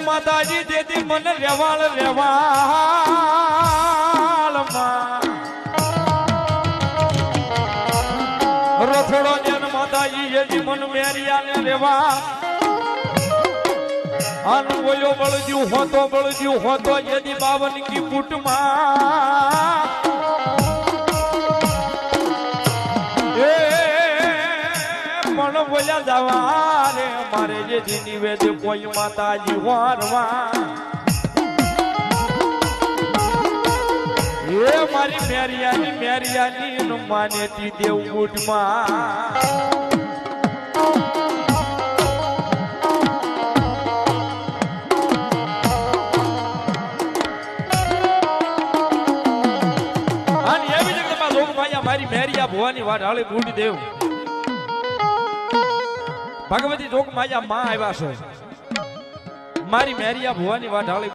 માતાજી દેતી મને રેવાળ રેવાળમાં રથોડો જેન માતાજી જેથી મન મેરિયાને રેવા આનું બોલ્યો બળજ્યું હોતો જેથી 52 કી ફૂટમાં પણ બોલ્યા જવા રે મારે જેથી નિવેદ કોઈ માતાજી વારવા એ મારી મેરિયાની માનેતી દેવગુટમાં મારી મેરિયા ભવાની વાત હાલે બુડ દેવ ભગવતી જોગ માયા માં આવ્યા છે મારી મેરિયા ભવાની વાત હાલે